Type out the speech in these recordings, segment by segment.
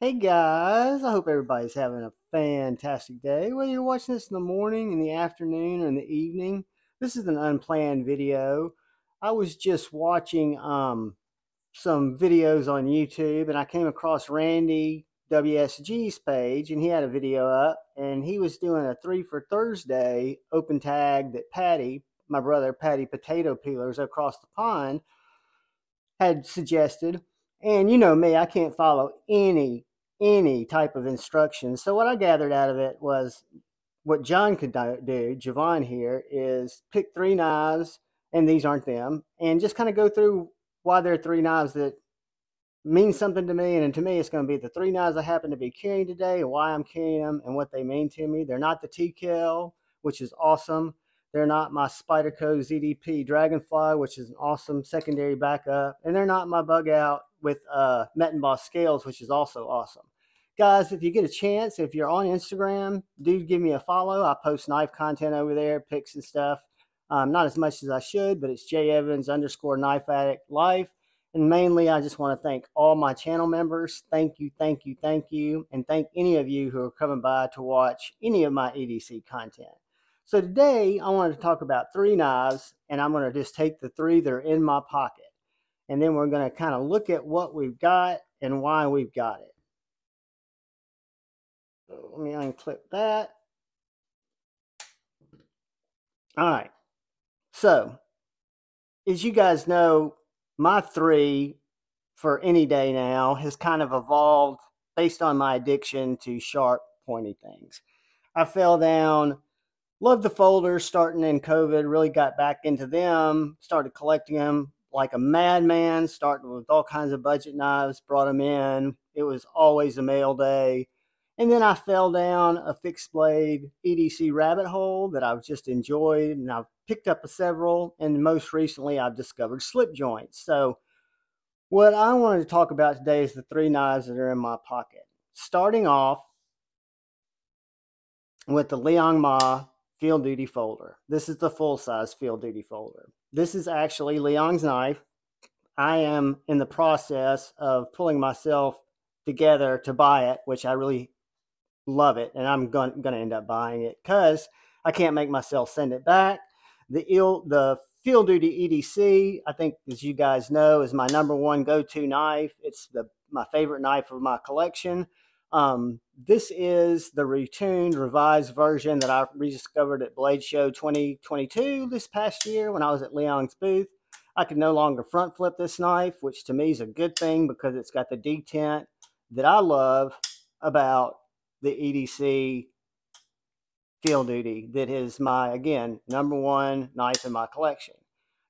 Hey guys, I hope everybody's having a fantastic day. Whether you're watching this in the morning, in the afternoon, or in the evening, this is an unplanned video. I was just watching some videos on YouTube and I came across Randy WSG's page and he had a video up and he was doing a 3 for Thursday open tag that Patty, my brother Patty Potato Peelers across the pond, had suggested. And you know me, I can't follow any type of instructions. So what I gathered out of it was what John could do, Javon here, is pick three knives, and these aren't them, and just kind of go through why there are three knives that mean something to me. And to me, it's going to be the three knives I happen to be carrying today and why I'm carrying them and what they mean to me. They're not the TKL, which is awesome. They're not my Spyderco ZDP Dragonfly, which is an awesome secondary backup. And they're not my bug out with Mettenboss scales, which is also awesome. Guys, if you get a chance, if you're on Instagram, do give me a follow. I post knife content over there, pics and stuff. Not as much as I should, but it's @Evans_knife addict life. And mainly, I just want to thank all my channel members. Thank you, thank you, thank you. And thank any of you who are coming by to watch any of my EDC content. So today, I wanted to talk about three knives, and I'm going to just take the three that are in my pocket. And then we're going to kind of look at what we've got and why we've got it. So let me unclip that. All right. So, as you guys know, my three for any day now has kind of evolved based on my addiction to sharp, pointy things. I fell down, loved the folders starting in COVID, really got back into them, started collecting them like a madman, starting with all kinds of budget knives, brought them in. It was always a mail day. And then I fell down a fixed blade EDC rabbit hole that I've just enjoyed, and I've picked up several, and most recently I've discovered slip joints. So what I wanted to talk about today is the three knives that are in my pocket. Starting off with the Liong Field Duty folder. This is the full-size Field Duty folder. This is actually Liong's knife. I am in the process of pulling myself together to buy it, which I really love it, and I'm going to end up buying it because I can't make myself send it back. The Field Duty EDC, I think, as you guys know, is my #1 go-to knife. It's my favorite knife of my collection. This is the retuned, revised version that I rediscovered at Blade Show 2022 this past year when I was at Liong's booth. I could no longer front flip this knife, which to me is a good thing because it's got the detent that I love about the EDC Field Duty that is my, again, #1 knife in my collection.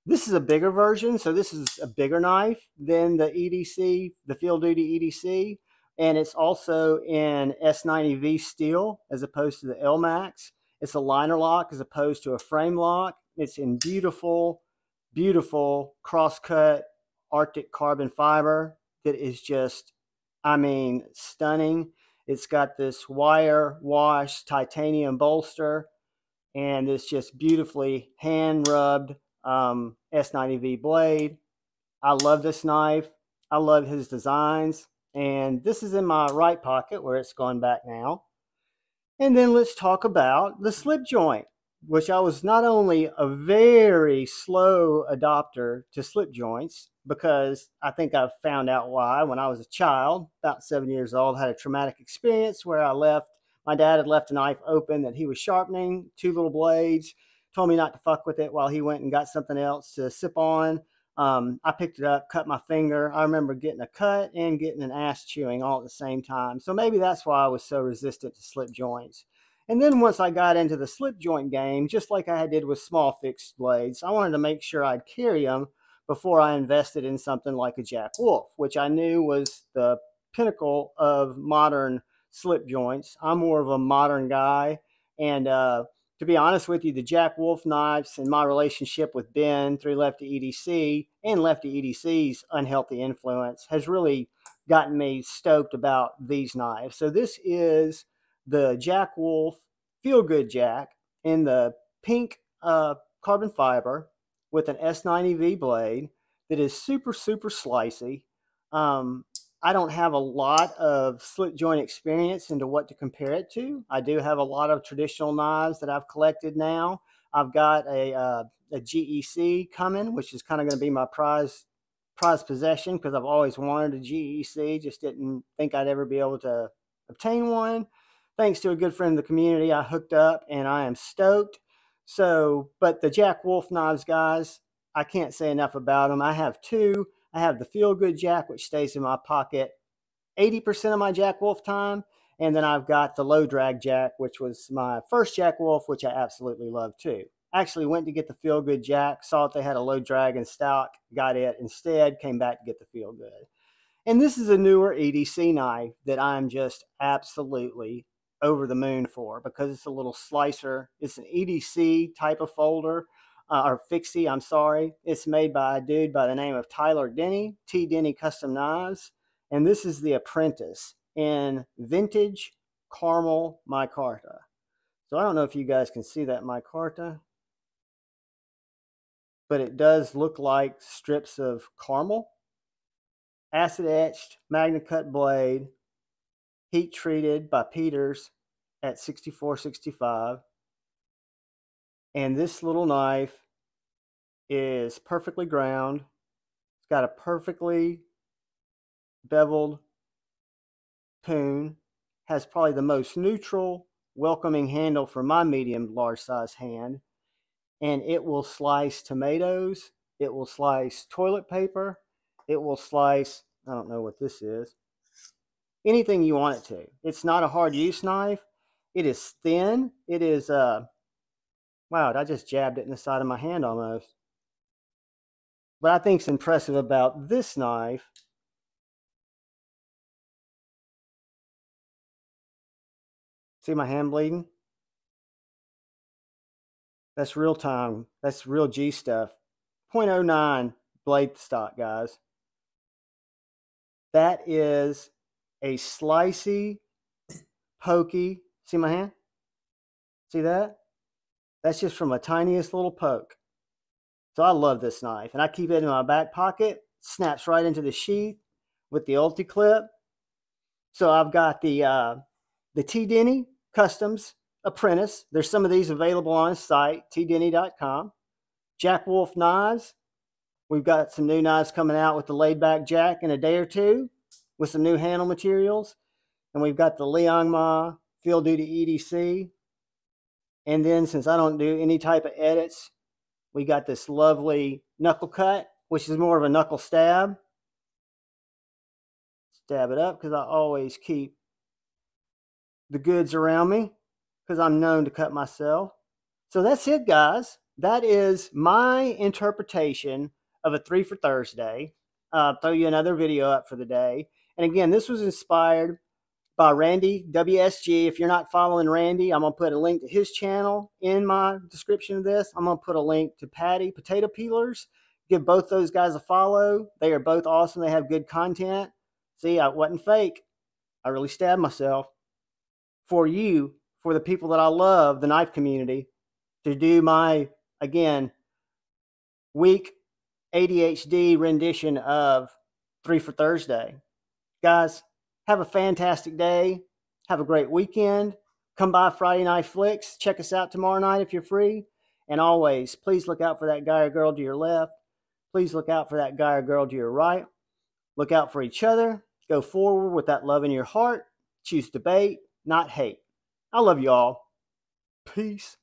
This is a bigger version, so this is a bigger knife than the EDC, the Field Duty EDC, and it's also in S90V steel as opposed to the LMAX. It's a liner lock as opposed to a frame lock. It's in beautiful, beautiful cross-cut Arctic carbon fiber that is just, I mean, stunning. It's got this wire wash titanium bolster, and it's just beautifully hand rubbed S90V blade. I love this knife. I love his designs. And this is in my right pocket where it's gone back now. And then let's talk about the slip joint, which I was not only a very slow adopter to slip joints, because I think I've found out why. When I was a child, about 7 years old, I had a traumatic experience where my dad had left a knife open that he was sharpening, two little blades, told me not to fuck with it while he went and got something else to sip on. I picked it up, cut my finger. I remember getting a cut and getting an ass chewing all at the same time. So maybe that's why I was so resistant to slip joints. And then once I got into the slip joint game, just like I did with small fixed blades, I wanted to make sure I'd carry them before I invested in something like a Jack Wolf, which I knew was the pinnacle of modern slip joints. I'm more of a modern guy, and to be honest with you, the Jack Wolf knives and my relationship with Ben through Lefty EDC and Lefty EDC's unhealthy influence has really gotten me stoked about these knives. So this is the Jack Wolf Feelgood Jack in the pink carbon fiber with an S90V blade that is super, super slicey. I don't have a lot of slip joint experience into what to compare it to. I do have a lot of traditional knives that I've collected now. I've got a GEC coming, which is kind of going to be my prized possession because I've always wanted a GEC, just didn't think I'd ever be able to obtain one. Thanks to a good friend of the community, I hooked up and I am stoked. So, but the Jack Wolf knives, guys, I can't say enough about them. I have two. I have the Feelgood Jack, which stays in my pocket 80% of my Jack Wolf time. And then I've got the low drag Jack, which was my first Jack Wolf, which I absolutely love too. Actually went to get the Feelgood Jack, saw that they had a low drag in stock, got it instead, came back to get the Feelgood. And this is a newer EDC knife that I'm just absolutely over the moon for because it's a little slicer. It's an EDC type of folder, or Fixie, I'm sorry. It's made by a dude by the name of T.Denny, T.Denny Custom Knives. And this is the Apprentice in vintage caramel micarta. So I don't know if you guys can see that micarta, but it does look like strips of caramel. Acid etched, magna cut blade, heat treated by Peters at 6465. And this little knife is perfectly ground. It's got a perfectly beveled poon, has probably the most neutral, welcoming handle for my medium large size hand. And it will slice tomatoes. It will slice toilet paper. It will slice, I don't know what this is, anything you want it to. It's not a hard use knife. It is thin. It is, wow, I just jabbed it in the side of my hand almost. What I think is impressive about this knife, see my hand bleeding? That's real time. That's real G stuff. 0.09 blade stock, guys. That is a slicey, pokey. See my hand? See that? That's just from a tiniest little poke. So I love this knife. And I keep it in my back pocket. Snaps right into the sheath with the ulti clip. So I've got the T.Denny Customs Apprentice. There's some of these available on his site, tdenny.com. Jack Wolf knives. We've got some new knives coming out with the laid back Jack in a day or two with some new handle materials. And we've got the Liong Field Duty EDC. And then since I don't do any type of edits, we got this lovely knuckle cut, which is more of a knuckle stab. Stab it up because I always keep the goods around me because I'm known to cut myself. So that's it, guys. That is my interpretation of a 3 for Thursday. Throw you another video up for the day. And again, this was inspired by Randy WSG. If you're not following Randy, I'm going to put a link to his channel in my description of this. I'm going to put a link to Patty Potato Peelers. Give both those guys a follow. They are both awesome. They have good content. See, I wasn't fake. I really stabbed myself for you, for the people that I love, the knife community, to do my, again, week ADHD rendition of 3 for Thursday. Guys, have a fantastic day. Have a great weekend. Come by Friday Night Flicks. Check us out tomorrow night if you're free. And always, please look out for that guy or girl to your left. Please look out for that guy or girl to your right. Look out for each other. Go forward with that love in your heart. Choose debate, not hate. I love you all. Peace.